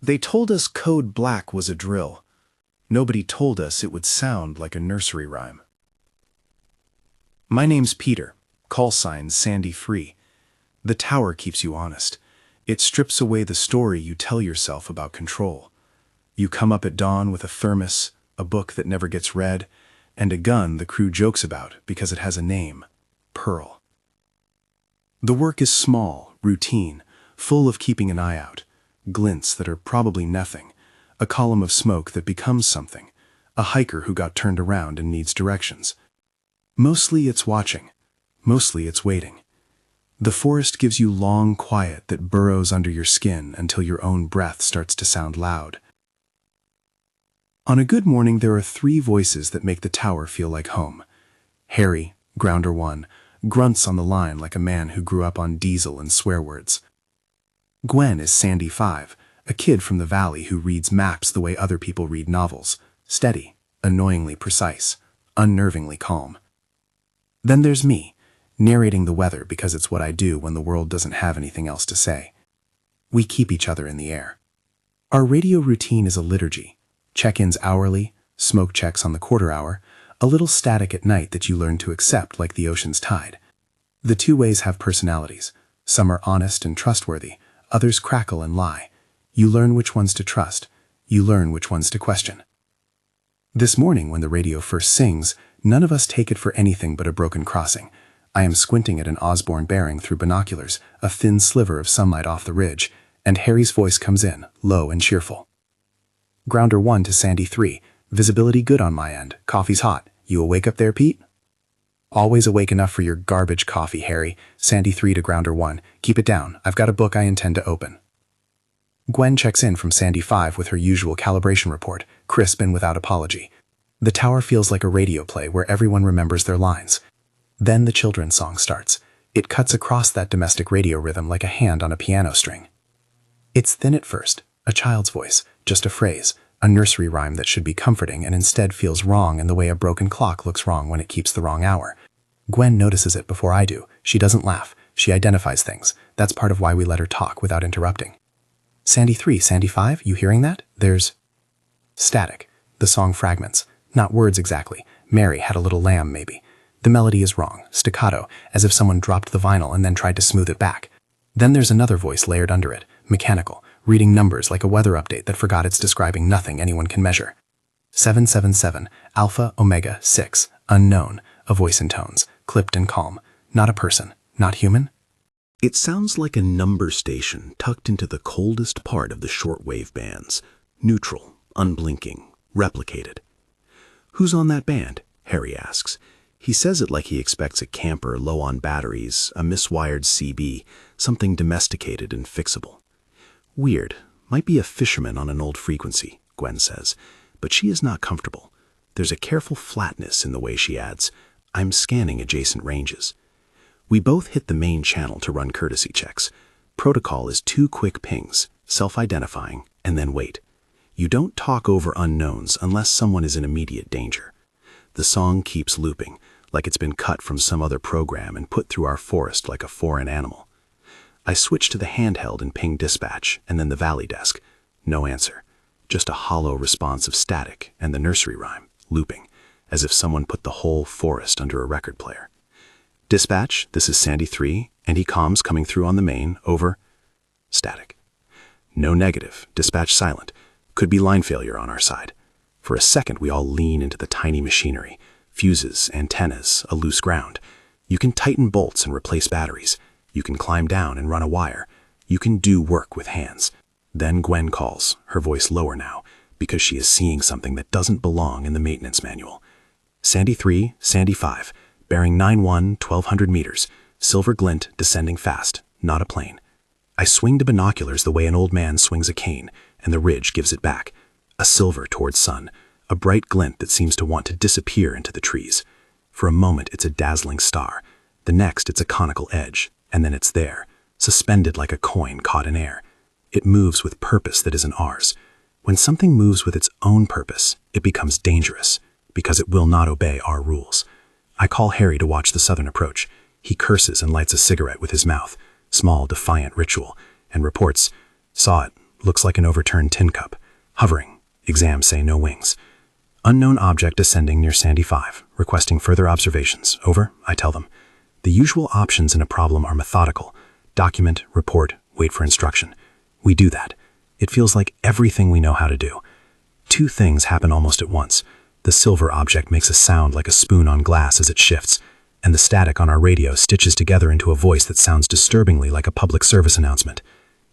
They told us code black was a drill. Nobody told us it would sound like a nursery rhyme. My name's Peter, call sign Sandy Free. The tower keeps you honest. It strips away the story you tell yourself about control. You come up at dawn with a thermos, a book that never gets read, and a gun the crew jokes about because it has a name, Pearl. The work is small, routine, full of keeping an eye out, glints that are probably nothing, a column of smoke that becomes something, a hiker who got turned around and needs directions. Mostly it's watching, mostly it's waiting. The forest gives you long quiet that burrows under your skin until your own breath starts to sound loud. On a good morning, there are 3 voices that make the tower feel like home. Harry, Grounder 1, grunts on the line like a man who grew up on diesel and swear words. Gwen is Sandy 5, a kid from the valley who reads maps the way other people read novels, steady, annoyingly precise, unnervingly calm. Then there's me, narrating the weather because it's what I do when the world doesn't have anything else to say. We keep each other in the air. Our radio routine is a liturgy. Check-ins hourly, smoke checks on the quarter hour, a little static at night that you learn to accept like the ocean's tide. The 2 ways have personalities. Some are honest and trustworthy, others crackle and lie. You learn which ones to trust. You learn which ones to question. This morning, when the radio first sings, none of us take it for anything but a broken crossing. I am squinting at an Osborne bearing through binoculars, a thin sliver of sunlight off the ridge, and Harry's voice comes in, low and cheerful. Grounder 1 to Sandy 3, visibility good on my end, coffee's hot. You awake up there, Pete? Always awake enough for your garbage coffee, Harry. Sandy 3 to Grounder 1, keep it down, I've got a book I intend to open. Gwen checks in from Sandy 5 with her usual calibration report, crisp and without apology. The tower feels like a radio play where everyone remembers their lines. Then the children's song starts. It cuts across that domestic radio rhythm like a hand on a piano string. It's thin at first, a child's voice, just a phrase, a nursery rhyme that should be comforting and instead feels wrong in the way a broken clock looks wrong when it keeps the wrong hour. Gwen notices it before I do. She doesn't laugh. She identifies things. That's part of why we let her talk without interrupting. Sandy 3, Sandy 5, you hearing that? There's static. The song fragments. Not words exactly. Mary had a little lamb, maybe. The melody is wrong, staccato, as if someone dropped the vinyl and then tried to smooth it back. Then there's another voice layered under it, mechanical, reading numbers like a weather update that forgot it's describing nothing anyone can measure. 777, Alpha, Omega, 6, unknown, a voice in tones, clipped and calm. Not a person, not human. It sounds like a number station tucked into the coldest part of the shortwave bands. Neutral, unblinking, replicated. Who's on that band? Harry asks. He says it like he expects a camper low on batteries, a miswired CB, something domesticated and fixable. Weird. Might be a fisherman on an old frequency, Gwen says, but she is not comfortable. There's a careful flatness in the way she adds, I'm scanning adjacent ranges. We both hit the main channel to run courtesy checks. Protocol is 2 quick pings, self-identifying, and then wait. You don't talk over unknowns unless someone is in immediate danger. The song keeps looping, like it's been cut from some other program and put through our forest like a foreign animal. I switch to the handheld and ping dispatch, and then the valley desk. No answer. Just a hollow response of static and the nursery rhyme, looping, as if someone put the whole forest under a record player. Dispatch, this is Sandy 3, and he comms coming through on the main, over. Static. No negative, dispatch silent. Could be line failure on our side. For a second, we all lean into the tiny machinery. Fuses, antennas, a loose ground. You can tighten bolts and replace batteries. You can climb down and run a wire. You can do work with hands. Then Gwen calls, her voice lower now, because she is seeing something that doesn't belong in the maintenance manual. Sandy 3, Sandy 5, bearing 91, 1200 meters, silver glint descending fast, not a plane. I swing the binoculars the way an old man swings a cane, and the ridge gives it back. A silver towards sun, a bright glint that seems to want to disappear into the trees. For a moment, it's a dazzling star. The next, it's a conical edge, and then it's there, suspended like a coin caught in air. It moves with purpose that isn't ours. When something moves with its own purpose, it becomes dangerous, because it will not obey our rules. I call Harry to watch the southern approach. He curses and lights a cigarette with his mouth, small, defiant ritual, and reports, saw it, Looks like an overturned tin cup. Hovering. Exams say no wings. Unknown object descending near Sandy 5, requesting further observations. Over, I tell them. The usual options in a problem are methodical. Document, report, wait for instruction. We do that. It feels like everything we know how to do. Two things happen almost at once. The silver object makes a sound like a spoon on glass as it shifts, and the static on our radio stitches together into a voice that sounds disturbingly like a public service announcement.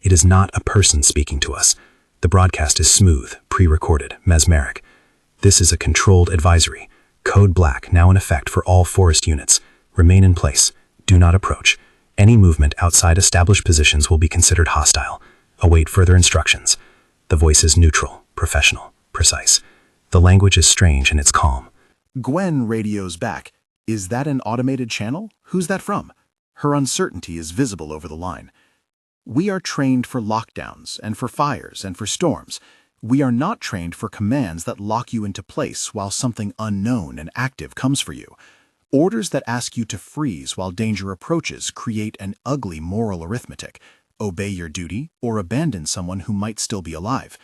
It is not a person speaking to us. The broadcast is smooth, pre-recorded, mesmeric. This is a controlled advisory. Code Black now in effect for all forest units. Remain in place. Do not approach. Any movement outside established positions will be considered hostile. Await further instructions. The voice is neutral, professional, precise. The language is strange and it's calm. Gwen radios back. Is that an automated channel? Who's that from? Her uncertainty is visible over the line. We are trained for lockdowns and for fires and for storms. We are not trained for commands that lock you into place while something unknown and active comes for you. Orders that ask you to freeze while danger approaches create an ugly moral arithmetic. Obey your duty or abandon someone who might still be alive.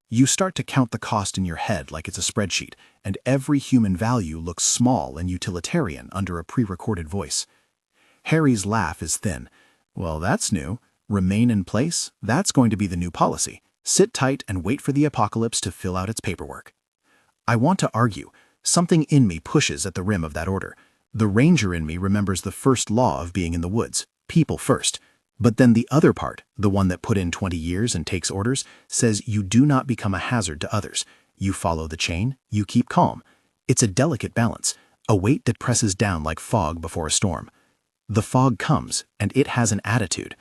You start to count the cost in your head like it's a spreadsheet, and every human value looks small and utilitarian under a pre-recorded voice. Harry's laugh is thin. Well, that's new. Remain in place? That's going to be the new policy. Sit tight and wait for the apocalypse to fill out its paperwork. I want to argue. Something in me pushes at the rim of that order. The ranger in me remembers the first law of being in the woods. People first. But then the other part, the one that put in 20 years and takes orders, says you do not become a hazard to others. You follow the chain, you keep calm. It's a delicate balance, a weight that presses down like fog before a storm. The fog comes, and it has an attitude.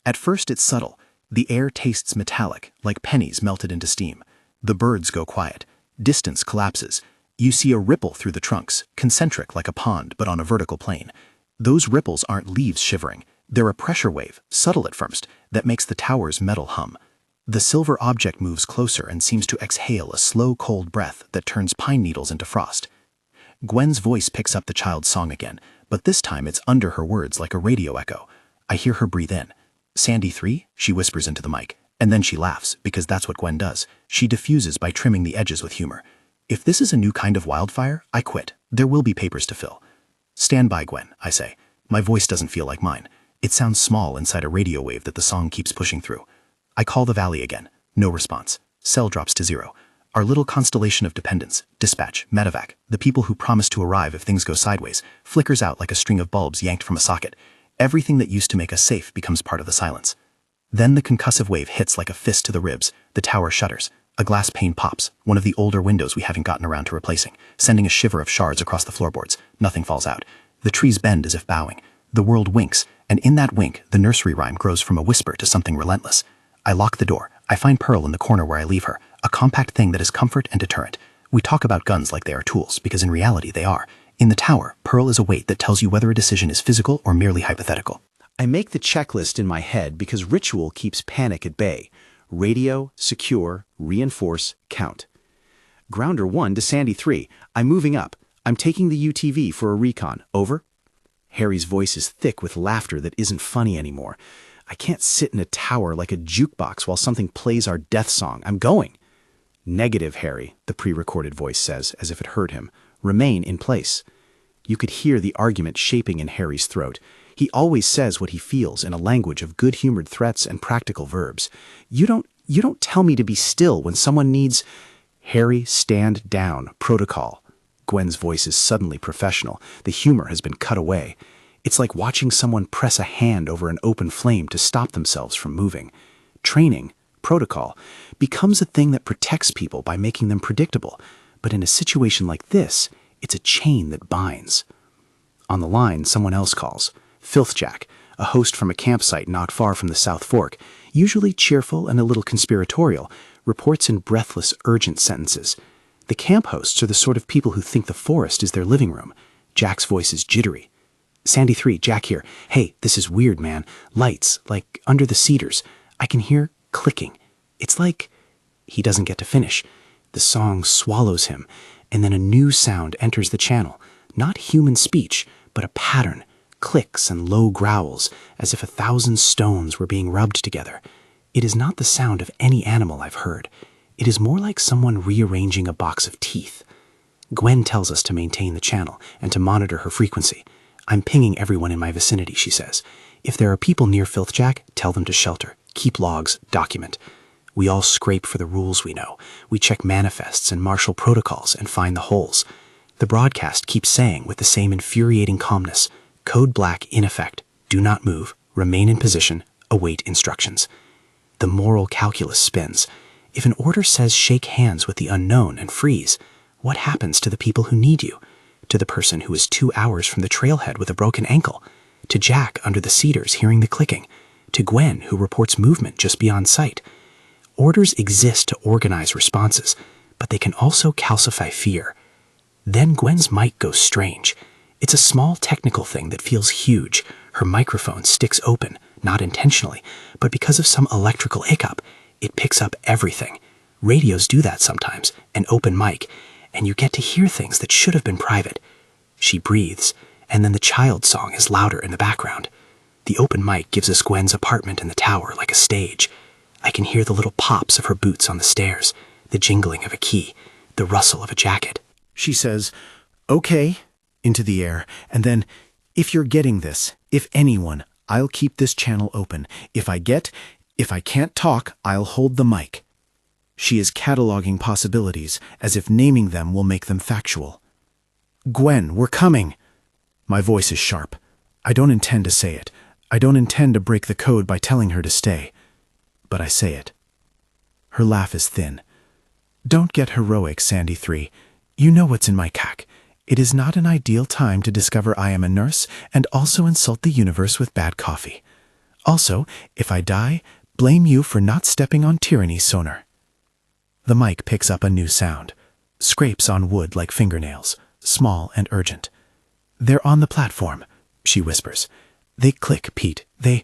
At first it's subtle. The air tastes metallic, like pennies melted into steam. The birds go quiet. Distance collapses. You see a ripple through the trunks, concentric like a pond, but on a vertical plane. Those ripples aren't leaves shivering. They're a pressure wave, subtle at first, that makes the tower's metal hum. The silver object moves closer and seems to exhale a slow, cold breath that turns pine needles into frost. Gwen's voice picks up the child's song again, but this time it's under her words like a radio echo. I hear her breathe in. Sandy 3, she whispers into the mic, and then she laughs, because that's what Gwen does. She diffuses by trimming the edges with humor. If this is a new kind of wildfire, I quit. There will be papers to fill. Stand by, Gwen, I say. My voice doesn't feel like mine. It sounds small inside a radio wave that the song keeps pushing through. I call the valley again. No response. Cell drops to 0. Our little constellation of dependents, dispatch, medevac, the people who promise to arrive if things go sideways, flickers out like a string of bulbs yanked from a socket. Everything that used to make us safe becomes part of the silence. Then the concussive wave hits like a fist to the ribs. The tower shudders. A glass pane pops, one of the older windows we haven't gotten around to replacing, sending a shiver of shards across the floorboards. Nothing falls out. The trees bend as if bowing. The world winks, and in that wink, the nursery rhyme grows from a whisper to something relentless. I lock the door. I find Pearl in the corner where I leave her, a compact thing that is comfort and deterrent. We talk about guns like they are tools, because in reality they are. In the tower, Pearl is a weight that tells you whether a decision is physical or merely hypothetical. I make the checklist in my head because ritual keeps panic at bay. Radio, secure, reinforce, count. Grounder 1 to Sandy 3. I'm moving up. I'm taking the UTV for a recon. Over. Harry's voice is thick with laughter that isn't funny anymore. I can't sit in a tower like a jukebox while something plays our death song. I'm going. Negative, Harry, the pre-recorded voice says, as if it hurt him. Remain in place. You could hear the argument shaping in Harry's throat. He always says what he feels in a language of good-humored threats and practical verbs. You don't tell me to be still when someone needs... Harry, stand down. Protocol. Gwen's voice is suddenly professional. The humor has been cut away. It's like watching someone press a hand over an open flame to stop themselves from moving. Training, protocol, becomes a thing that protects people by making them predictable. But in a situation like this, it's a chain that binds. On the line, someone else calls. Filthjack, a host from a campsite not far from the South Fork, usually cheerful and a little conspiratorial, reports in breathless, urgent sentences. The camp hosts are the sort of people who think the forest is their living room. Jack's voice is jittery. Sandy 3, Jack here. Hey, this is weird, man. Lights, like under the cedars. I can hear clicking. It's like... He doesn't get to finish. The song swallows him, and then a new sound enters the channel. Not human speech, but a pattern. Clicks and low growls, as if 1,000 stones were being rubbed together. It is not the sound of any animal I've heard. It is more like someone rearranging a box of teeth. Gwen tells us to maintain the channel and to monitor her frequency. I'm pinging everyone in my vicinity, she says. If there are people near Filthjack, tell them to shelter. Keep logs, document. We all scrape for the rules we know. We check manifests and martial protocols and find the holes. The broadcast keeps saying with the same infuriating calmness, Code Black in effect. Do not move. Remain in position. Await instructions. The moral calculus spins. If an order says shake hands with the unknown and freeze, what happens to the people who need you? To the person who is 2 hours from the trailhead with a broken ankle? To Jack under the cedars hearing the clicking? To Gwen who reports movement just beyond sight? Orders exist to organize responses, but they can also calcify fear. Then Gwen's mic goes strange. It's a small technical thing that feels huge. Her microphone sticks open, not intentionally, but because of some electrical hiccup, it picks up everything. Radios do that sometimes, an open mic, and you get to hear things that should have been private. She breathes, and then the child song is louder in the background. The open mic gives us Gwen's apartment in the tower like a stage. I can hear the little pops of her boots on the stairs, the jingling of a key, the rustle of a jacket. She says, "Okay," into the air, and then, "If you're getting this, if anyone, I'll keep this channel open. If I can't talk, I'll hold the mic." She is cataloging possibilities, as if naming them will make them factual. "Gwen, we're coming." My voice is sharp. I don't intend to say it. I don't intend to break the code by telling her to stay. But I say it. Her laugh is thin. "Don't get heroic, Sandy 3. You know what's in my cack. It is not an ideal time to discover I am a nurse and also insult the universe with bad coffee. Also, if I die, blame you for not stepping on tyranny sooner." The mic picks up a new sound. Scrapes on wood like fingernails, small and urgent. "They're on the platform," she whispers. "They click, Pete. The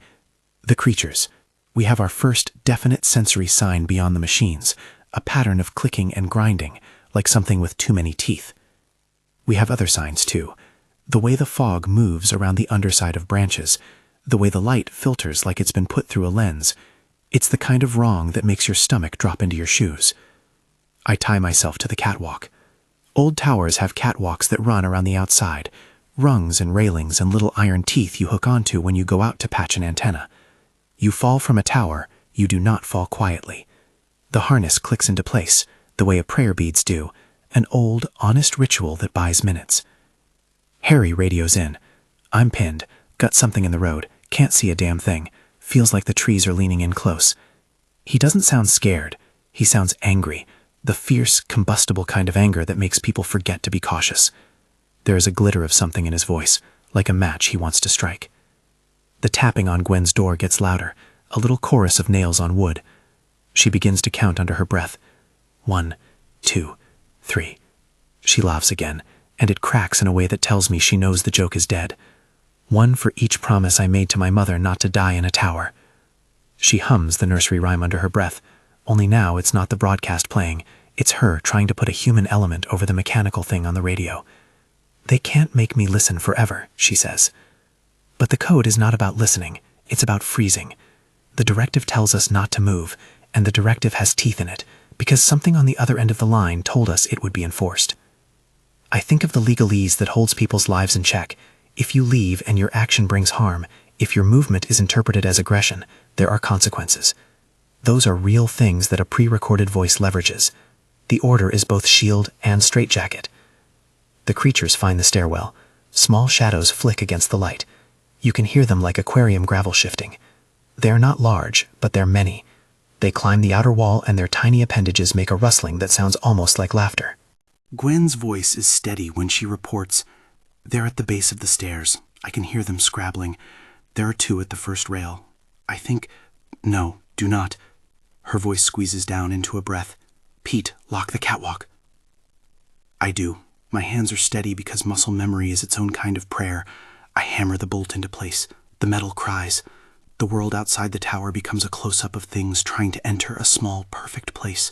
creatures. We have our first definite sensory sign beyond the machines, a pattern of clicking and grinding, like something with too many teeth. We have other signs, too. The way the fog moves around the underside of branches, the way the light filters like it's been put through a lens. It's the kind of wrong that makes your stomach drop into your shoes. I tie myself to the catwalk. Old towers have catwalks that run around the outside, rungs and railings and little iron teeth you hook onto when you go out to patch an antenna. You fall from a tower, you do not fall quietly. The harness clicks into place, the way a prayer beads do, an old, honest ritual that buys minutes. Harry radios in. I'm pinned, got something in the road, can't see a damn thing, feels like the trees are leaning in close. He doesn't sound scared, he sounds angry, the fierce, combustible kind of anger that makes people forget to be cautious. There is a glitter of something in his voice, like a match he wants to strike. The tapping on Gwen's door gets louder, a little chorus of nails on wood. She begins to count under her breath. 1, 2, 3. She laughs again, and it cracks in a way that tells me she knows the joke is dead. 1 for each promise I made to my mother not to die in a tower. She hums the nursery rhyme under her breath, only now it's not the broadcast playing, it's her trying to put a human element over the mechanical thing on the radio. They can't make me listen forever, she says. But the code is not about listening, it's about freezing. The directive tells us not to move, and the directive has teeth in it, because something on the other end of the line told us it would be enforced. I think of the legalese that holds people's lives in check. If you leave and your action brings harm, if your movement is interpreted as aggression, there are consequences. Those are real things that a pre-recorded voice leverages. The order is both shield and straitjacket. The creatures find the stairwell. Small shadows flick against the light. You can hear them like aquarium gravel shifting. They are not large, but they're many. They climb the outer wall and their tiny appendages make a rustling that sounds almost like laughter. Gwen's voice is steady when she reports, "They're at the base of the stairs. I can hear them scrabbling. There are 2 at the first rail. I think... No, do not." Her voice squeezes down into a breath. "Pete, lock the catwalk." I do. My hands are steady because muscle memory is its own kind of prayer. I hammer the bolt into place. The metal cries. The world outside the tower becomes a close-up of things trying to enter a small, perfect place.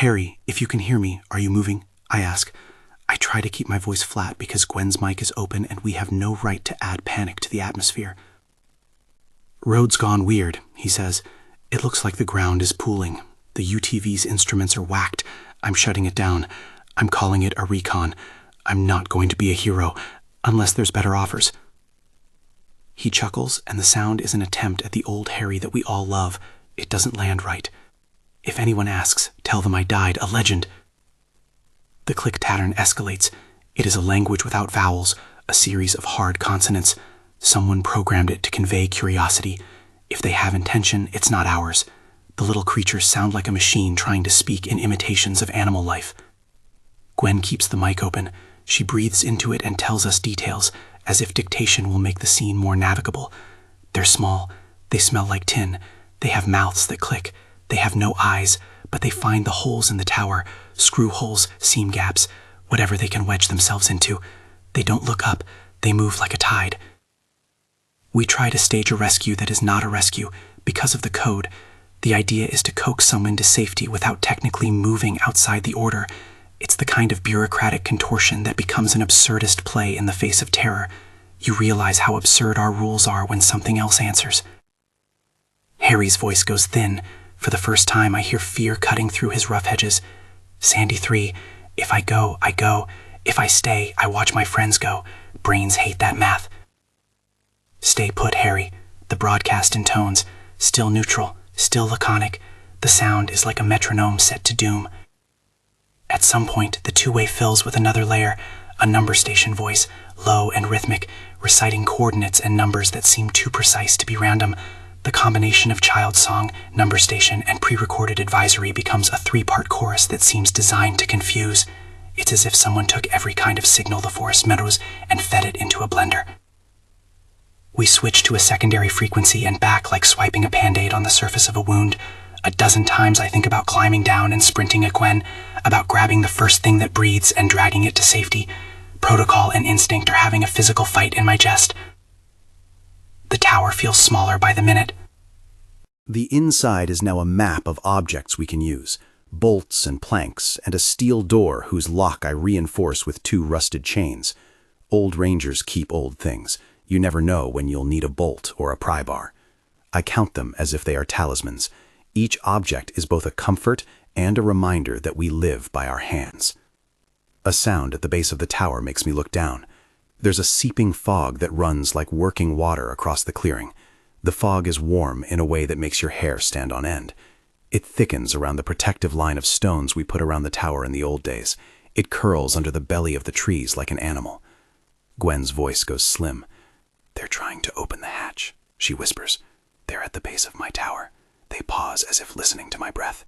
"Harry, if you can hear me, are you moving?" I ask. I try to keep my voice flat because Gwen's mic is open and we have no right to add panic to the atmosphere. "Road's gone weird," he says. "It looks like the ground is pooling. The UTV's instruments are whacked. I'm shutting it down. I'm calling it a recon. I'm not going to be a hero, unless there's better offers." He chuckles, and the sound is an attempt at the old Harry that we all love. It doesn't land right. "If anyone asks, tell them I died, a legend." The click pattern escalates. It is a language without vowels, a series of hard consonants. Someone programmed it to convey curiosity. If they have intention, it's not ours. The little creatures sound like a machine trying to speak in imitations of animal life. Gwen keeps the mic open. She breathes into it and tells us details, as if dictation will make the scene more navigable. They're small. They smell like tin. They have mouths that click. They have no eyes, but they find the holes in the tower, screw holes, seam gaps, whatever they can wedge themselves into. They don't look up. They move like a tide. We try to stage a rescue that is not a rescue because of the code. The idea is to coax someone to safety without technically moving outside the order. It's the kind of bureaucratic contortion that becomes an absurdist play in the face of terror. You realize how absurd our rules are when something else answers. Harry's voice goes thin. For the first time, I hear fear cutting through his rough edges. "Sandy 3, if I go, I go. If I stay, I watch my friends go. Brains hate that math." "Stay put, Harry." The broadcast intones, still neutral, still laconic. The sound is like a metronome set to doom. At some point, the two-way fills with another layer, a number station voice, low and rhythmic, reciting coordinates and numbers that seem too precise to be random. The combination of child song, number station, and pre-recorded advisory becomes a three-part chorus that seems designed to confuse. It's as if someone took every kind of signal the forest meadows and fed it into a blender. We switch to a secondary frequency and back like swiping a Band-Aid on the surface of a wound. A dozen times I think about climbing down and sprinting at Gwen, about grabbing the first thing that breathes and dragging it to safety. Protocol and instinct are having a physical fight in my chest. The tower feels smaller by the minute. The inside is now a map of objects we can use. Bolts and planks, and a steel door whose lock I reinforce with 2 rusted chains. Old rangers keep old things. You never know when you'll need a bolt or a pry bar. I count them as if they are talismans. Each object is both a comfort and a reminder that we live by our hands. A sound at the base of the tower makes me look down. There's a seeping fog that runs like working water across the clearing. The fog is warm in a way that makes your hair stand on end. It thickens around the protective line of stones we put around the tower in the old days. It curls under the belly of the trees like an animal. Gwen's voice goes slim. "They're trying to open the hatch," she whispers. "They're at the base of my tower." They pause as if listening to my breath.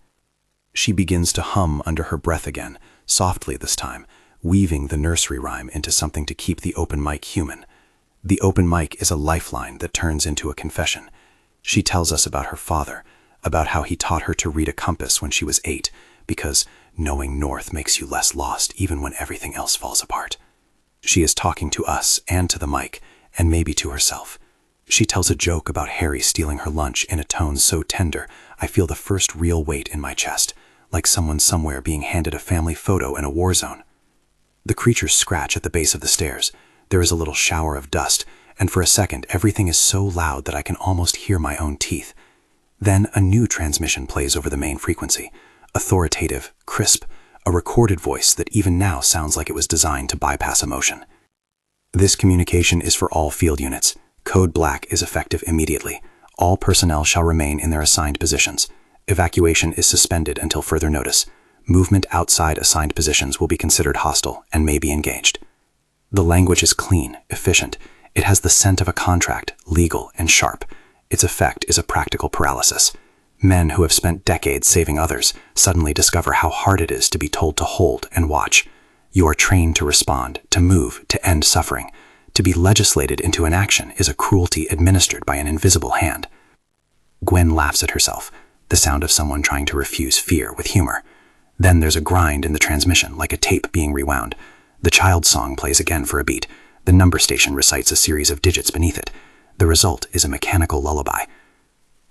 She begins to hum under her breath again, softly this time, weaving the nursery rhyme into something to keep the open mic human. The open mic is a lifeline that turns into a confession. She tells us about her father, about how he taught her to read a compass when she was 8, because knowing north makes you less lost even when everything else falls apart. She is talking to us and to the mic, and maybe to herself. She tells a joke about Harry stealing her lunch in a tone so tender, I feel the first real weight in my chest, like someone somewhere being handed a family photo in a war zone. The creatures scratch at the base of the stairs. There is a little shower of dust, and for a second everything is so loud that I can almost hear my own teeth. Then a new transmission plays over the main frequency, authoritative, crisp, a recorded voice that even now sounds like it was designed to bypass emotion. This communication is for all field units. Code Black is effective immediately. All personnel shall remain in their assigned positions. Evacuation is suspended until further notice. Movement outside assigned positions will be considered hostile and may be engaged. The language is clean, efficient. It has the scent of a contract, legal and sharp. Its effect is a practical paralysis. Men who have spent decades saving others suddenly discover how hard it is to be told to hold and watch. You are trained to respond, to move, to end suffering. To be legislated into an action is a cruelty administered by an invisible hand. Gwen laughs at herself, the sound of someone trying to refuse fear with humor. Then there's a grind in the transmission, like a tape being rewound. The child song plays again for a beat. The number station recites a series of digits beneath it. The result is a mechanical lullaby.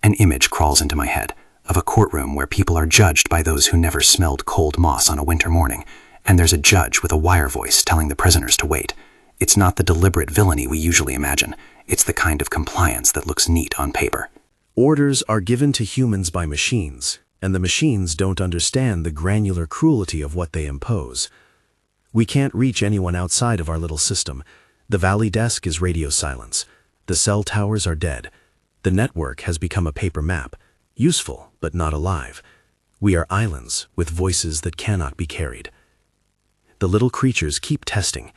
An image crawls into my head, of a courtroom where people are judged by those who never smelled cold moss on a winter morning, and there's a judge with a wire voice telling the prisoners to wait. It's not the deliberate villainy we usually imagine. It's the kind of compliance that looks neat on paper. Orders are given to humans by machines, and the machines don't understand the granular cruelty of what they impose. We can't reach anyone outside of our little system. The valley desk is radio silence. The cell towers are dead. The network has become a paper map, useful but not alive. We are islands with voices that cannot be carried. The little creatures keep testing.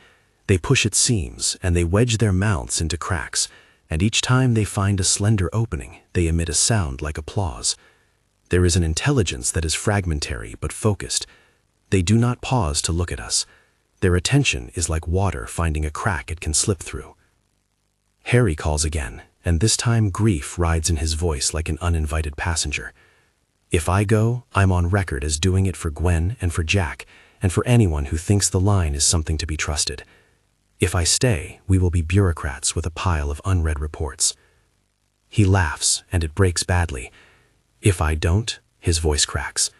They push at seams and they wedge their mouths into cracks, and each time they find a slender opening, they emit a sound like applause. There is an intelligence that is fragmentary but focused. They do not pause to look at us. Their attention is like water finding a crack it can slip through. Harry calls again, and this time grief rides in his voice like an uninvited passenger. If I go, I'm on record as doing it for Gwen and for Jack, and for anyone who thinks the line is something to be trusted. If I stay, we will be bureaucrats with a pile of unread reports. He laughs, and it breaks badly. If I don't, his voice cracks.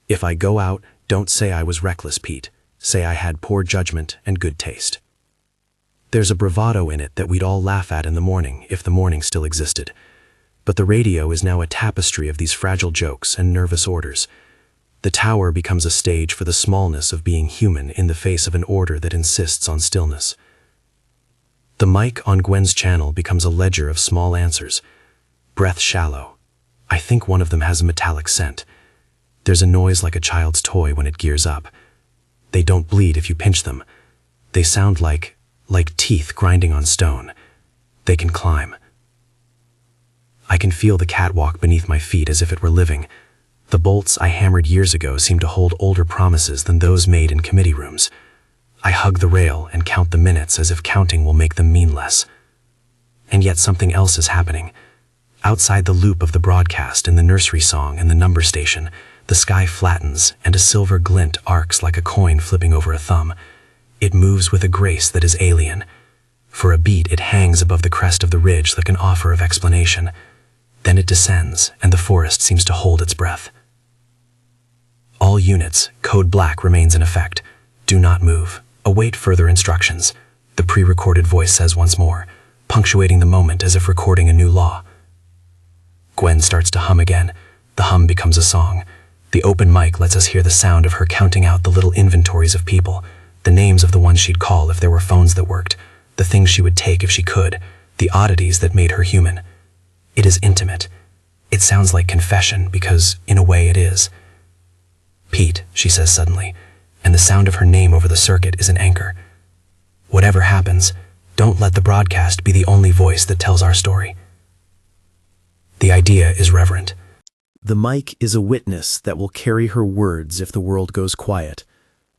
If I go out, don't say I was reckless, Pete. Say I had poor judgment and good taste. There's a bravado in it that we'd all laugh at in the morning if the morning still existed. But the radio is now a tapestry of these fragile jokes and nervous orders. The tower becomes a stage for the smallness of being human in the face of an order that insists on stillness. The mic on Gwen's channel becomes a ledger of small answers. Breath shallow. I think one of them has a metallic scent. There's a noise like a child's toy when it gears up. They don't bleed if you pinch them. They sound like teeth grinding on stone. They can climb. I can feel the catwalk beneath my feet as if it were living. The bolts I hammered years ago seem to hold older promises than those made in committee rooms. I hug the rail and count the minutes as if counting will make them mean less. And yet something else is happening. Outside the loop of the broadcast in the nursery song and the number station, the sky flattens and a silver glint arcs like a coin flipping over a thumb. It moves with a grace that is alien. For a beat, it hangs above the crest of the ridge like an offer of explanation. Then it descends, and the forest seems to hold its breath. All units, code black remains in effect. Do not move. Await further instructions, the pre-recorded voice says once more, punctuating the moment as if recording a new law. Gwen starts to hum again. The hum becomes a song. The open mic lets us hear the sound of her counting out the little inventories of people, the names of the ones she'd call if there were phones that worked, the things she would take if she could, the oddities that made her human. It is intimate. It sounds like confession because, in a way, it is. Pete, she says suddenly, and the sound of her name over the circuit is an anchor. Whatever happens, don't let the broadcast be the only voice that tells our story. The idea is reverent. The mic is a witness that will carry her words if the world goes quiet.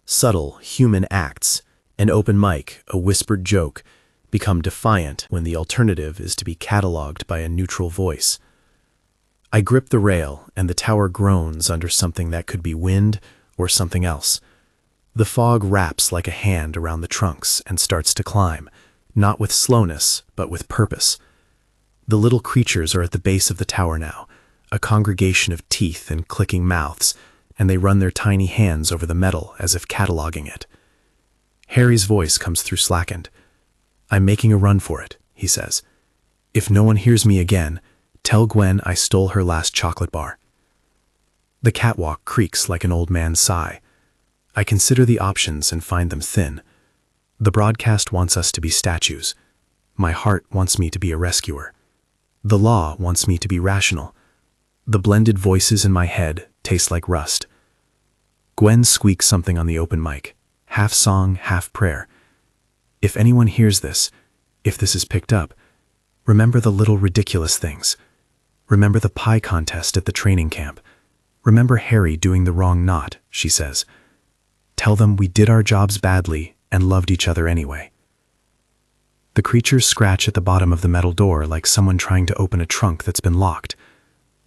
Subtle human acts, an open mic, a whispered joke, become defiant when the alternative is to be catalogued by a neutral voice. I grip the rail, and the tower groans under something that could be wind or something else. The fog wraps like a hand around the trunks and starts to climb, not with slowness, but with purpose. The little creatures are at the base of the tower now, a congregation of teeth and clicking mouths, and they run their tiny hands over the metal as if cataloging it. Harry's voice comes through slackened. I'm making a run for it, he says. If no one hears me again, tell Gwen I stole her last chocolate bar. The catwalk creaks like an old man's sigh. I consider the options and find them thin. The broadcast wants us to be statues. My heart wants me to be a rescuer. The law wants me to be rational. The blended voices in my head taste like rust. Gwen squeaks something on the open mic, half song, half prayer. If anyone hears this, if this is picked up, remember the little ridiculous things. Remember the pie contest at the training camp. Remember Harry doing the wrong knot, she says. Tell them we did our jobs badly and loved each other anyway. The creatures scratch at the bottom of the metal door like someone trying to open a trunk that's been locked.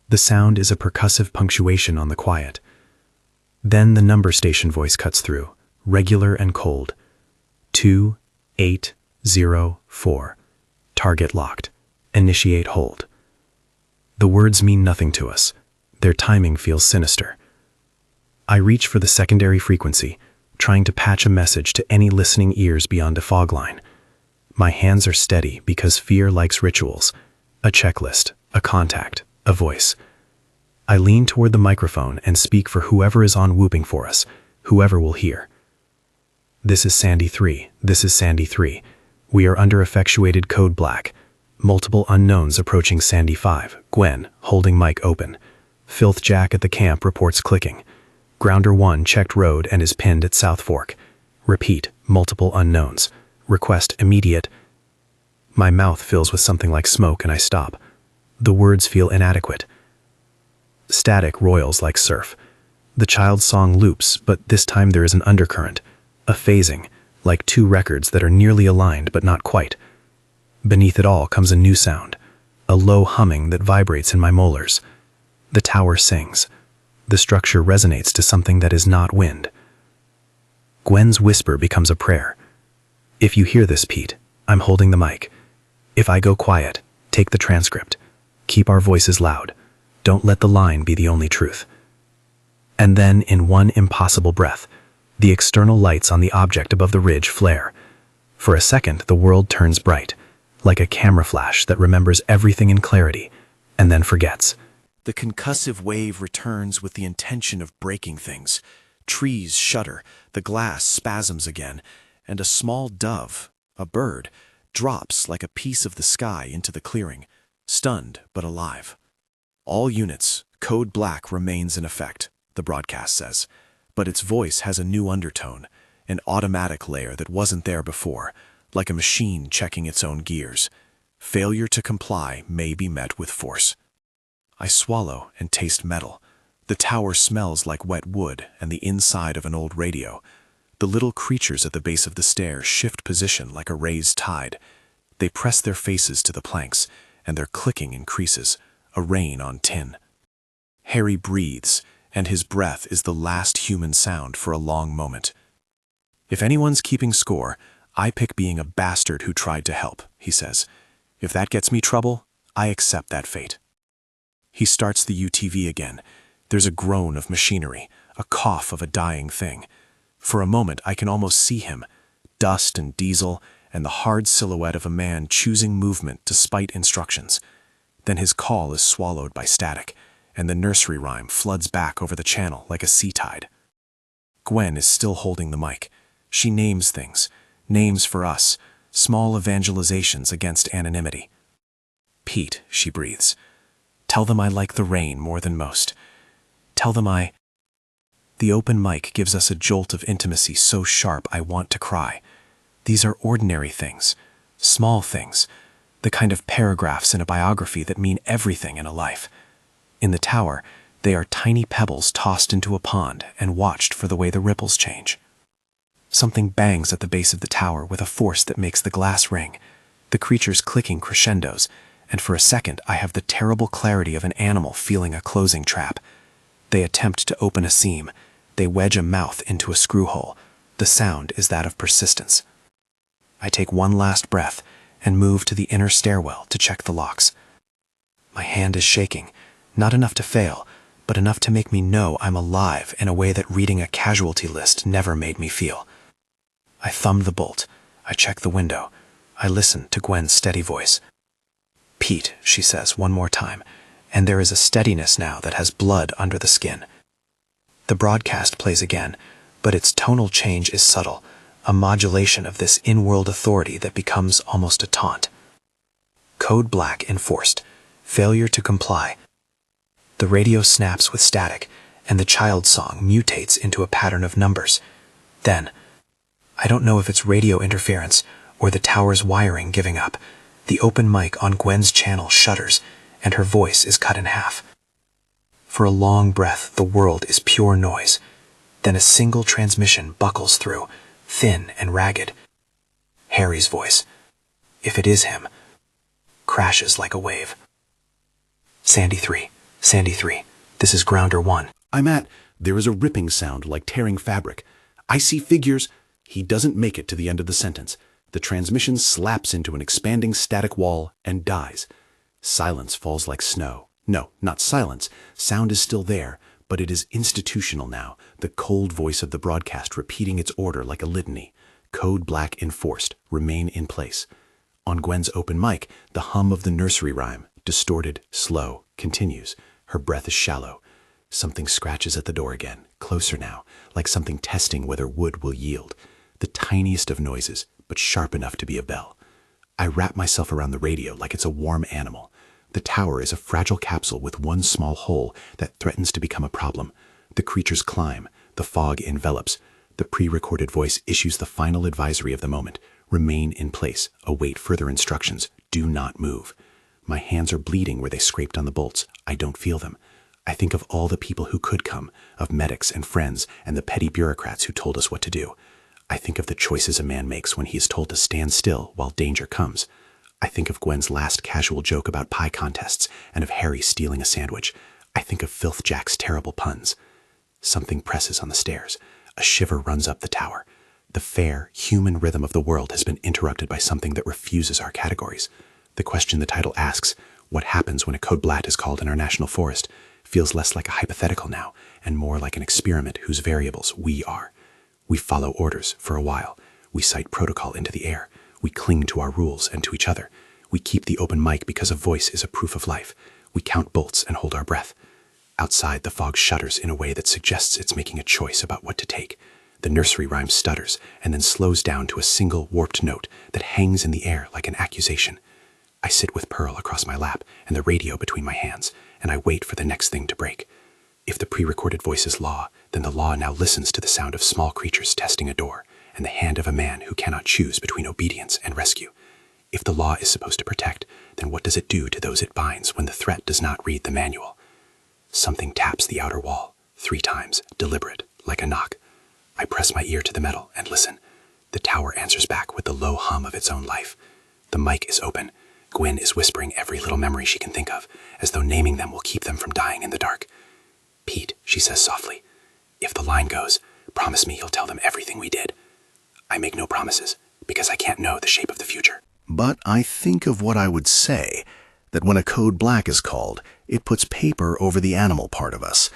The sound is a percussive punctuation on the quiet. Then the number station voice cuts through, regular and cold. 2804. Target locked. Initiate hold. The words mean nothing to us. Their timing feels sinister. I reach for the secondary frequency, trying to patch a message to any listening ears beyond a fog line. My hands are steady because fear likes rituals. A checklist, a contact, a voice. I lean toward the microphone and speak for whoever is on whooping for us, whoever will hear. This is Sandy 3. This is Sandy 3. We are under effectuated code black. Multiple unknowns approaching Sandy 5. Gwen, holding mic open. Filth Jack at the camp reports clicking. Grounder 1 checked road and is pinned at South Fork. Repeat, multiple unknowns. Request immediate. My mouth fills with something like smoke and I stop. The words feel inadequate. Static roils like surf. The child's song loops, but this time there is an undercurrent, a phasing, like two records that are nearly aligned but not quite. Beneath it all comes a new sound, a low humming that vibrates in my molars. The tower sings. The structure resonates to something that is not wind. Gwen's whisper becomes a prayer. If you hear this, Pete, I'm holding the mic. If I go quiet, take the transcript. Keep our voices loud. Don't let the line be the only truth. And then, in one impossible breath, the external lights on the object above the ridge flare. For a second, the world turns bright, like a camera flash that remembers everything in clarity, and then forgets. The concussive wave returns with the intention of breaking things. Trees shudder, the glass spasms again, and a small dove, a bird, drops like a piece of the sky into the clearing, stunned but alive. All units, code black remains in effect, the broadcast says, but its voice has a new undertone, an automatic layer that wasn't there before, like a machine checking its own gears. Failure to comply may be met with force. I swallow and taste metal. The tower smells like wet wood and the inside of an old radio. The little creatures at the base of the stairs shift position like a raised tide. They press their faces to the planks, and their clicking increases, a rain on tin. Harry breathes, and his breath is the last human sound for a long moment. If anyone's keeping score, I pick being a bastard who tried to help, he says. If that gets me trouble, I accept that fate. He starts the UTV again. There's a groan of machinery, a cough of a dying thing. For a moment, I can almost see him, dust and diesel, and the hard silhouette of a man choosing movement despite instructions. Then his call is swallowed by static, and the nursery rhyme floods back over the channel like a sea tide. Gwen is still holding the mic. She names things, names for us, small evangelizations against anonymity. Pete, she breathes. Tell them I like the rain more than most. Tell them I... The open mic gives us a jolt of intimacy so sharp I want to cry. These are ordinary things, small things, the kind of paragraphs in a biography that mean everything in a life. In the tower, they are tiny pebbles tossed into a pond and watched for the way the ripples change. Something bangs at the base of the tower with a force that makes the glass ring, the creatures clicking crescendos, and for a second I have the terrible clarity of an animal feeling a closing trap. They attempt to open a seam. They wedge a mouth into a screw hole. The sound is that of persistence. I take one last breath and move to the inner stairwell to check the locks. My hand is shaking, not enough to fail, but enough to make me know I'm alive in a way that reading a casualty list never made me feel. I thumb the bolt. I check the window. I listen to Gwen's steady voice. Pete, she says one more time, and there is a steadiness now that has blood under the skin. The broadcast plays again, but its tonal change is subtle, a modulation of this in-world authority that becomes almost a taunt. Code black enforced. Failure to comply. The radio snaps with static, and the child's song mutates into a pattern of numbers. Then, I don't know if it's radio interference or the tower's wiring giving up. The open mic on Gwen's channel shudders, and her voice is cut in half. For a long breath, the world is pure noise. Then a single transmission buckles through, thin and ragged. Harry's voice, if it is him, crashes like a wave. Sandy 3, Sandy 3, this is Grounder 1. There is a ripping sound like tearing fabric. I see figures. He doesn't make it to the end of the sentence. The transmission slaps into an expanding static wall and dies. Silence falls like snow. No, not silence. Sound is still there, but it is institutional now, the cold voice of the broadcast repeating its order like a litany. Code black enforced. Remain in place. On Gwen's open mic, the hum of the nursery rhyme, distorted, slow, continues. Her breath is shallow. Something scratches at the door again, closer now, like something testing whether wood will yield. The tiniest of noises, but sharp enough to be a bell. I wrap myself around the radio like it's a warm animal. The tower is a fragile capsule with one small hole that threatens to become a problem. The creatures climb. The fog envelops. The pre-recorded voice issues the final advisory of the moment. Remain in place. Await further instructions. Do not move. My hands are bleeding where they scraped on the bolts. I don't feel them. I think of all the people who could come, of medics and friends and the petty bureaucrats who told us what to do. I think of the choices a man makes when he is told to stand still while danger comes. I think of Gwen's last casual joke about pie contests and of Harry stealing a sandwich. I think of Filth Jack's terrible puns. Something presses on the stairs. A shiver runs up the tower. The fair, human rhythm of the world has been interrupted by something that refuses our categories. The question the title asks, what happens when a code blat is called in our national forest, feels less like a hypothetical now and more like an experiment whose variables we are. We follow orders for a while. We cite protocol into the air. We cling to our rules and to each other. We keep the open mic because a voice is a proof of life. We count bolts and hold our breath. Outside, the fog shudders in a way that suggests it's making a choice about what to take. The nursery rhyme stutters and then slows down to a single warped note that hangs in the air like an accusation. I sit with Pearl across my lap and the radio between my hands, and I wait for the next thing to break. If the pre-recorded voice is law, then the law now listens to the sound of small creatures testing a door and the hand of a man who cannot choose between obedience and rescue. If the law is supposed to protect, then what does it do to those it binds when the threat does not read the manual? Something taps the outer wall, 3 times, deliberate, like a knock. I press my ear to the metal and listen. The tower answers back with the low hum of its own life. The mic is open. Gwen is whispering every little memory she can think of, as though naming them will keep them from dying in the dark. Pete, she says softly, if the line goes, promise me you'll tell them everything we did. I make no promises, because I can't know the shape of the future. But I think of what I would say, that when a code black is called, it puts paper over the animal part of us.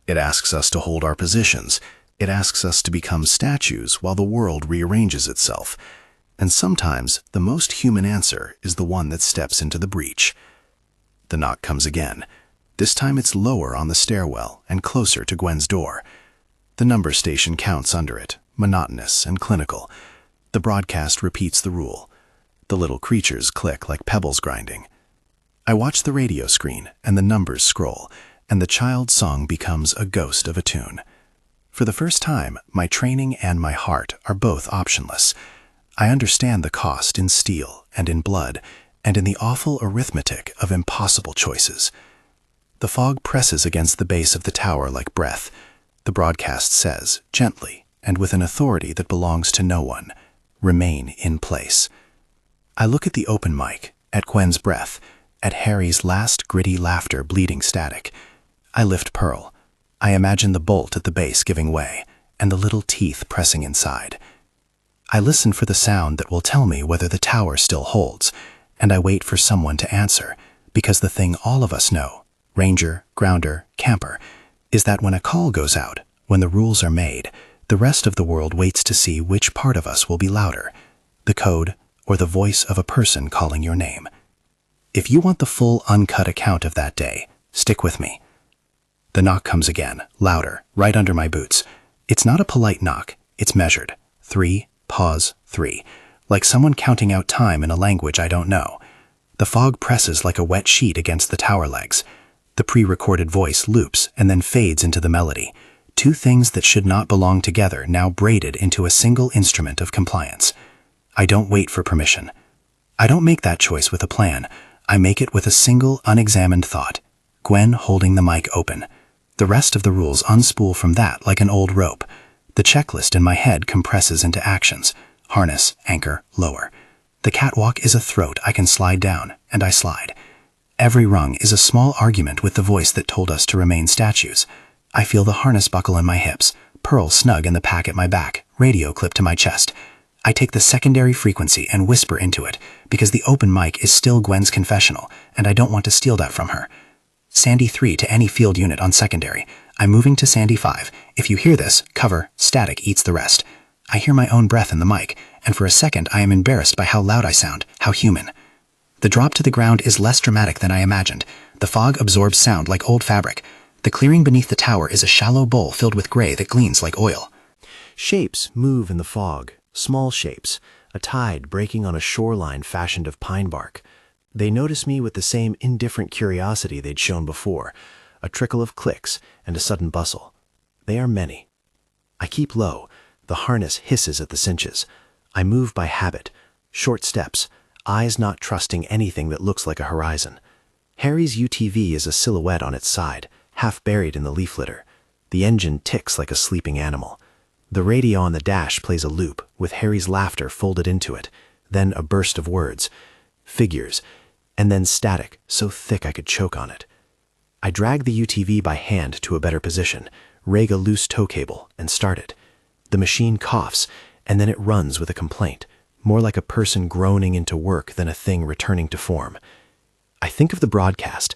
It asks us to hold our positions. It asks us to become statues while the world rearranges itself. And sometimes the most human answer is the one that steps into the breach. The knock comes again. This time it's lower on the stairwell and closer to Gwen's door. The number station counts under it, monotonous and clinical. The broadcast repeats the rule. The little creatures click like pebbles grinding. I watch the radio screen and the numbers scroll, and the child's song becomes a ghost of a tune. For the first time, my training and my heart are both optionless. I understand the cost in steel and in blood, and in the awful arithmetic of impossible choices. The fog presses against the base of the tower like breath. The broadcast says, gently and with an authority that belongs to no one, remain in place. I look at the open mic, at Gwen's breath, at Harry's last gritty laughter bleeding static. I lift Pearl. I imagine the bolt at the base giving way, and the little teeth pressing inside. I listen for the sound that will tell me whether the tower still holds, and I wait for someone to answer, because the thing all of us know, ranger, grounder, camper, is that when a call goes out, when the rules are made, the rest of the world waits to see which part of us will be louder, the code or the voice of a person calling your name. If you want the full uncut account of that day, stick with me. The knock comes again, louder, right under my boots. It's not a polite knock, it's measured. 3, pause, 3, like someone counting out time in a language I don't know. The fog presses like a wet sheet against the tower legs. The pre-recorded voice loops and then fades into the melody. 2 things that should not belong together now braided into a single instrument of compliance. I don't wait for permission. I don't make that choice with a plan. I make it with a single unexamined thought. Gwen holding the mic open. The rest of the rules unspool from that like an old rope. The checklist in my head compresses into actions. Harness, anchor, lower. The catwalk is a throat I can slide down, and I slide. Every rung is a small argument with the voice that told us to remain statues. I feel the harness buckle in my hips, Pearl snug in the pack at my back, radio clipped to my chest. I take the secondary frequency and whisper into it, because the open mic is still Gwen's confessional, and I don't want to steal that from her. Sandy 3 to any field unit on secondary. I'm moving to Sandy 5. If you hear this, cover, static eats the rest. I hear my own breath in the mic, and for a second I am embarrassed by how loud I sound, how human. The drop to the ground is less dramatic than I imagined. The fog absorbs sound like old fabric. The clearing beneath the tower is a shallow bowl filled with gray that gleams like oil. Shapes move in the fog, small shapes, a tide breaking on a shoreline fashioned of pine bark. They notice me with the same indifferent curiosity they'd shown before, a trickle of clicks and a sudden bustle. They are many. I keep low. The harness hisses at the cinches. I move by habit, short steps, eyes not trusting anything that looks like a horizon. Harry's UTV is a silhouette on its side, half buried in the leaf litter. The engine ticks like a sleeping animal. The radio on the dash plays a loop, with Harry's laughter folded into it, then a burst of words, figures, and then static, so thick I could choke on it. I drag the UTV by hand to a better position, rig a loose tow cable, and start it. The machine coughs, and then it runs with a complaint, more like a person groaning into work than a thing returning to form. I think of the broadcast.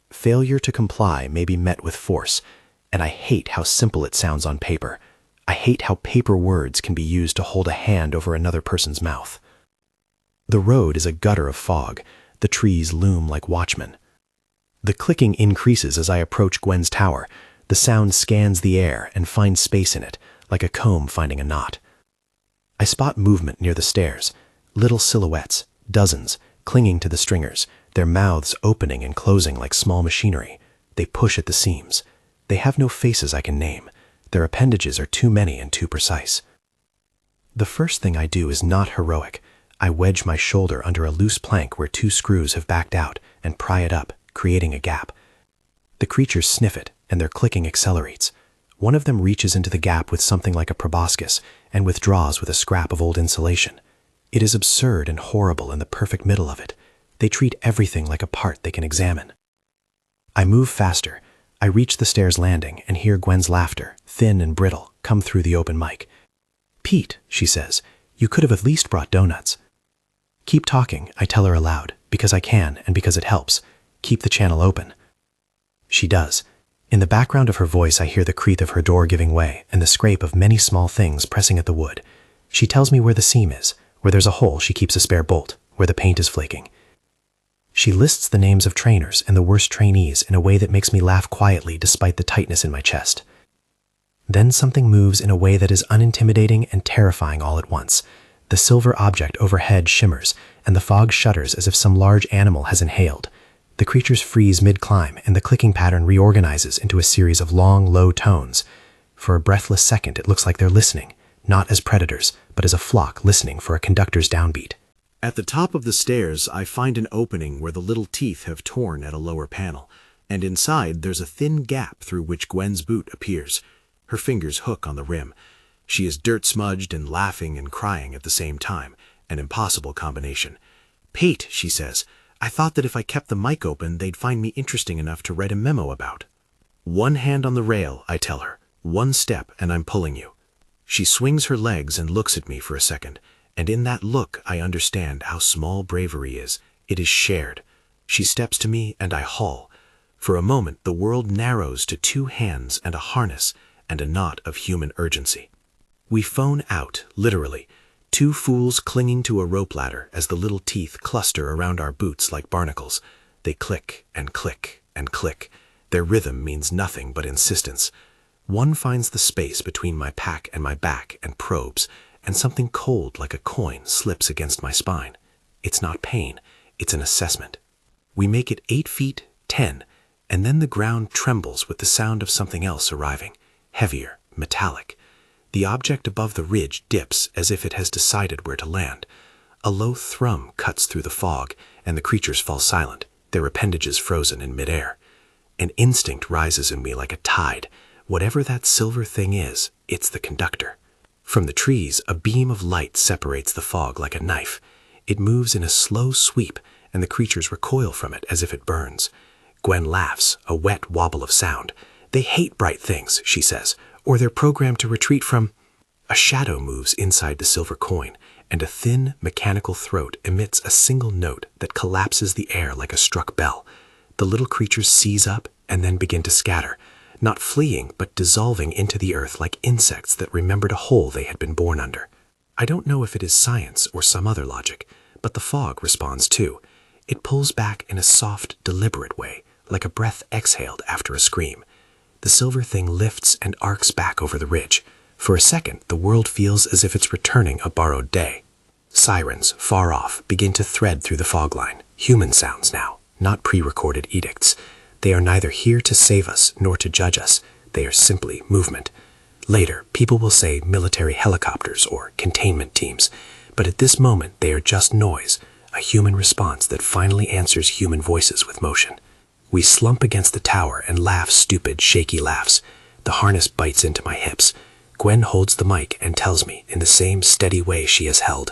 Failure to comply may be met with force, and I hate how simple it sounds on paper. I hate how paper words can be used to hold a hand over another person's mouth. The road is a gutter of fog. The trees loom like watchmen. The clicking increases as I approach Gwen's tower. The sound scans the air and finds space in it, like a comb finding a knot. I spot movement near the stairs, little silhouettes, dozens, clinging to the stringers, their mouths opening and closing like small machinery. They push at the seams. They have no faces I can name. Their appendages are too many and too precise. The first thing I do is not heroic. I wedge my shoulder under a loose plank where 2 screws have backed out and pry it up, creating a gap. The creatures sniff it, and their clicking accelerates. One of them reaches into the gap with something like a proboscis and withdraws with a scrap of old insulation. It is absurd and horrible in the perfect middle of it. They treat everything like a part they can examine. I move faster. I reach the stairs landing and hear Gwen's laughter, thin and brittle, come through the open mic. "Pete," she says, "you could have at least brought donuts." "Keep talking," I tell her aloud, because I can and because it helps. "Keep the channel open." She does. In the background of her voice I hear the creak of her door giving way and the scrape of many small things pressing at the wood. She tells me where the seam is. Where there's a hole she keeps a spare bolt, where the paint is flaking. She lists the names of trainers and the worst trainees in a way that makes me laugh quietly despite the tightness in my chest. Then something moves in a way that is unintimidating and terrifying all at once. The silver object overhead shimmers, and the fog shudders as if some large animal has inhaled. The creatures freeze mid-climb, and the clicking pattern reorganizes into a series of long, low tones. For a breathless second, it looks like they're listening, not as predators, but as a flock listening for a conductor's downbeat. At the top of the stairs, I find an opening where the little teeth have torn at a lower panel, and inside there's a thin gap through which Gwen's boot appears. Her fingers hook on the rim. She is dirt-smudged and laughing and crying at the same time, an impossible combination. "Pete," she says, "I thought that if I kept the mic open, they'd find me interesting enough to write a memo about." "One hand on the rail," I tell her. "One step, and I'm pulling you." She swings her legs and looks at me for a second, and in that look I understand how small bravery is. It is shared. She steps to me, and I haul. For a moment, the world narrows to 2 hands and a harness and a knot of human urgency. We phone out, literally, 2 fools clinging to a rope ladder as the little teeth cluster around our boots like barnacles. They click and click and click. Their rhythm means nothing but insistence. One finds the space between my pack and my back and probes, and something cold like a coin slips against my spine. It's not pain, it's an assessment. We make it 8 feet, 10, and then the ground trembles with the sound of something else arriving, heavier, metallic. The object above the ridge dips as if it has decided where to land. A low thrum cuts through the fog, and the creatures fall silent, their appendages frozen in midair. An instinct rises in me like a tide. Whatever that silver thing is, it's the conductor. From the trees, a beam of light separates the fog like a knife. It moves in a slow sweep, and the creatures recoil from it as if it burns. Gwen laughs, a wet wobble of sound. "They hate bright things," she says, "or they're programmed to retreat from—" A shadow moves inside the silver coin, and a thin, mechanical throat emits a single note that collapses the air like a struck bell. The little creatures seize up and then begin to scatter. not fleeing, but dissolving into the earth like insects that remembered a hole they had been born under. I don't know if it is science or some other logic, but the fog responds too. It pulls back in a soft, deliberate way, like a breath exhaled after a scream. The silver thing lifts and arcs back over the ridge. For a second, the world feels as if it's returning a borrowed day. Sirens, far off, begin to thread through the fog line. Human sounds now, not pre-recorded edicts. They are neither here to save us nor to judge us. They are simply movement. Later, people will say military helicopters or containment teams, but at this moment they are just noise, a human response that finally answers human voices with motion. We slump against the tower and laugh stupid, shaky laughs. The harness bites into my hips. Gwen holds the mic and tells me, in the same steady way she has held,